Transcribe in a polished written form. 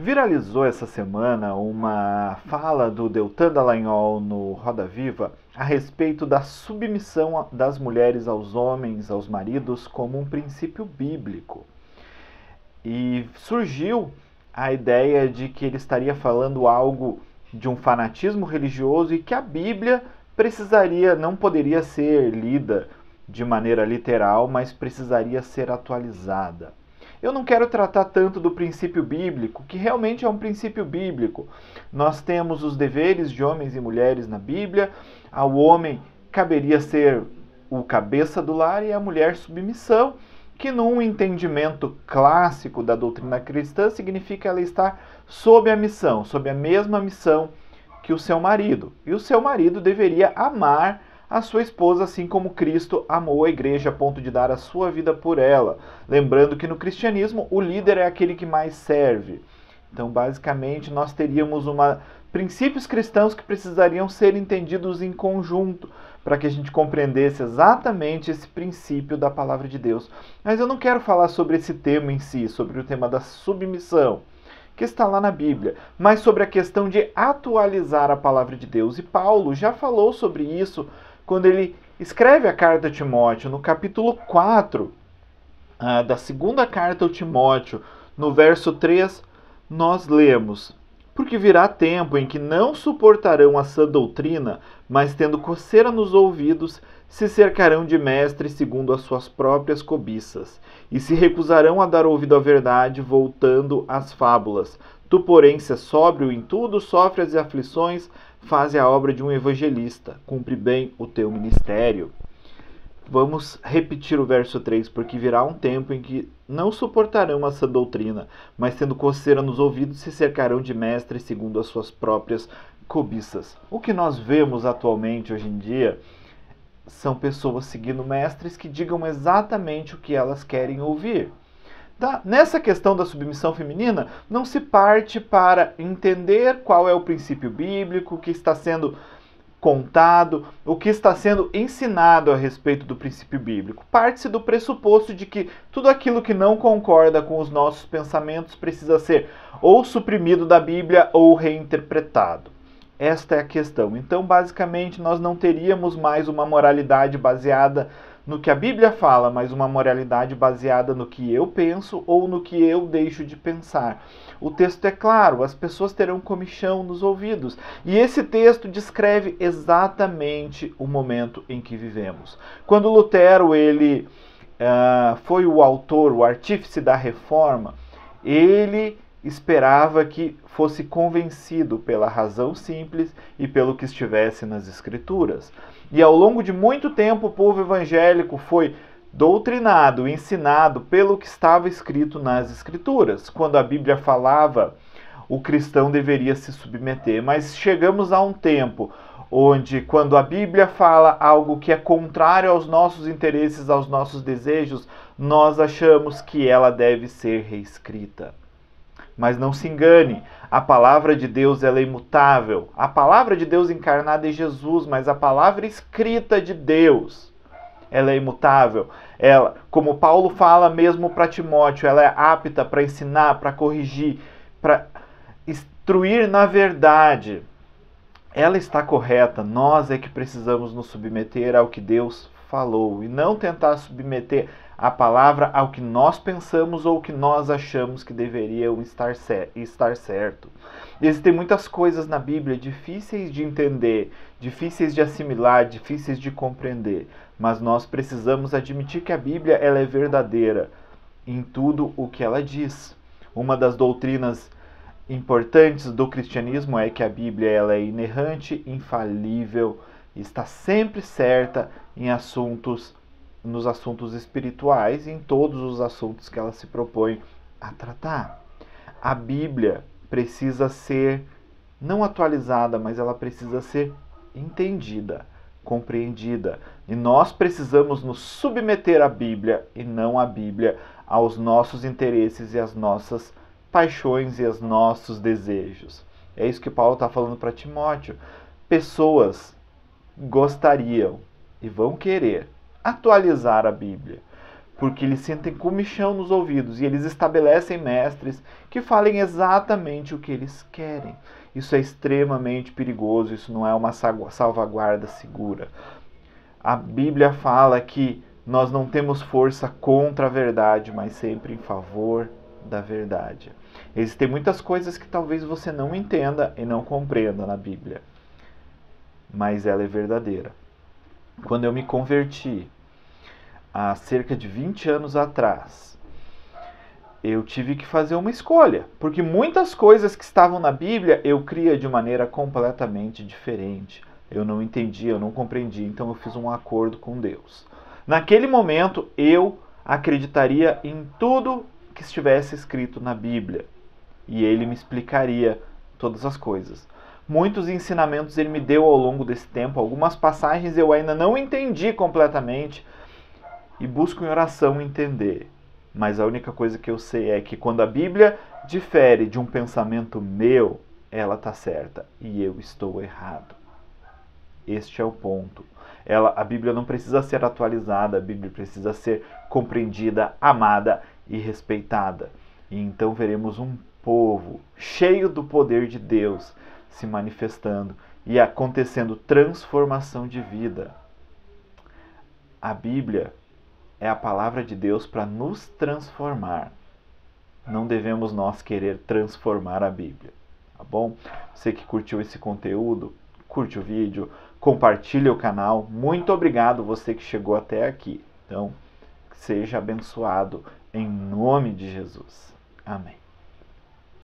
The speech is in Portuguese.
Viralizou essa semana uma fala do Deltan Dallagnol no Roda Viva a respeito da submissão das mulheres aos homens, aos maridos, como um princípio bíblico. E surgiu a ideia de que ele estaria falando algo de um fanatismo religioso e que a Bíblia não poderia ser lida de maneira literal, mas precisaria ser atualizada. Eu não quero tratar tanto do princípio bíblico, que realmente é um princípio bíblico. Nós temos os deveres de homens e mulheres na Bíblia. Ao homem caberia ser o cabeça do lar e à mulher submissão, que num entendimento clássico da doutrina cristã significa ela estar sob a missão, sob a mesma missão que o seu marido. E o seu marido deveria amar a sua esposa, assim como Cristo amou a igreja a ponto de dar a sua vida por ela. Lembrando que no cristianismo o líder é aquele que mais serve. Então, basicamente, nós teríamos princípios cristãos que precisariam ser entendidos em conjunto para que a gente compreendesse exatamente esse princípio da palavra de Deus. Mas eu não quero falar sobre esse tema em si, sobre o tema da submissão, que está lá na Bíblia, mas sobre a questão de atualizar a palavra de Deus. E Paulo já falou sobre isso quando ele escreve a carta a Timóteo, no capítulo 4 da segunda carta ao Timóteo, no verso 3, nós lemos: porque virá tempo em que não suportarão a sã doutrina, mas tendo coceira nos ouvidos, se cercarão de mestres segundo as suas próprias cobiças, e se recusarão a dar ouvido à verdade, voltando às fábulas. Tu, porém, se és sóbrio em tudo, sofre as aflições, faze a obra de um evangelista, cumpre bem o teu ministério. Vamos repetir o verso 3, porque virá um tempo em que não suportarão essa doutrina, mas tendo coceira nos ouvidos, se cercarão de mestres segundo as suas próprias cobiças. O que nós vemos atualmente, hoje em dia, são pessoas seguindo mestres que digam exatamente o que elas querem ouvir. Nessa questão da submissão feminina, não se parte para entender qual é o princípio bíblico, o que está sendo contado, o que está sendo ensinado a respeito do princípio bíblico. Parte-se do pressuposto de que tudo aquilo que não concorda com os nossos pensamentos precisa ser ou suprimido da Bíblia ou reinterpretado. Esta é a questão. Então, basicamente, nós não teríamos mais uma moralidade baseada no que a Bíblia fala, mas uma moralidade baseada no que eu penso ou no que eu deixo de pensar. O texto é claro, as pessoas terão comichão nos ouvidos. E esse texto descreve exatamente o momento em que vivemos. Quando Lutero foi o autor, o artífice da reforma, ele esperava que fosse convencido pela razão simples e pelo que estivesse nas Escrituras. E ao longo de muito tempo o povo evangélico foi doutrinado, ensinado pelo que estava escrito nas Escrituras. Quando a Bíblia falava, o cristão deveria se submeter. Mas chegamos a um tempo onde, quando a Bíblia fala algo que é contrário aos nossos interesses, aos nossos desejos, nós achamos que ela deve ser reescrita. Mas não se engane, a palavra de Deus ela é imutável. A palavra de Deus encarnada é Jesus, mas a palavra escrita de Deus, ela é imutável. Ela, como Paulo fala mesmo para Timóteo, ela é apta para ensinar, para corrigir, para instruir na verdade. Ela está correta, nós é que precisamos nos submeter ao que Deus falou e não tentar submeter a palavra ao que nós pensamos ou que nós achamos que deveriam estar certo. Existem muitas coisas na Bíblia difíceis de entender, difíceis de assimilar, difíceis de compreender, mas nós precisamos admitir que a Bíblia ela é verdadeira em tudo o que ela diz. Uma das doutrinas importantes do cristianismo é que a Bíblia ela é inerrante, infalível, está sempre certa nos assuntos espirituais e em todos os assuntos que ela se propõe a tratar. A Bíblia precisa ser não atualizada, mas ela precisa ser entendida, compreendida. E nós precisamos nos submeter à Bíblia e não a Bíblia aos nossos interesses e às nossas paixões e aos nossos desejos. É isso que Paulo está falando para Timóteo. Pessoas gostariam e vão querer atualizar a Bíblia, porque eles sentem comichão nos ouvidos e eles estabelecem mestres que falem exatamente o que eles querem. Isso é extremamente perigoso, isso não é uma salvaguarda segura. A Bíblia fala que nós não temos força contra a verdade, mas sempre em favor da verdade. Existem muitas coisas que talvez você não entenda e não compreenda na Bíblia, mas ela é verdadeira. Quando eu me converti, há cerca de 20 anos atrás, eu tive que fazer uma escolha, porque muitas coisas que estavam na Bíblia eu cria de maneira completamente diferente. Eu não entendi, eu não compreendi, então eu fiz um acordo com Deus. Naquele momento eu acreditaria em tudo que estivesse escrito na Bíblia e ele me explicaria todas as coisas. Muitos ensinamentos ele me deu ao longo desse tempo, algumas passagens eu ainda não entendi completamente e busco em oração entender. Mas a única coisa que eu sei é que quando a Bíblia difere de um pensamento meu, ela está certa e eu estou errado. Este é o ponto. A Bíblia não precisa ser atualizada, a Bíblia precisa ser compreendida, amada e respeitada. E então veremos um povo cheio do poder de Deus se manifestando e acontecendo transformação de vida. A Bíblia é a palavra de Deus para nos transformar. Não devemos nós querer transformar a Bíblia, tá bom? Você que curtiu esse conteúdo, curte o vídeo, compartilhe o canal. Muito obrigado você que chegou até aqui. Então, seja abençoado em nome de Jesus. Amém.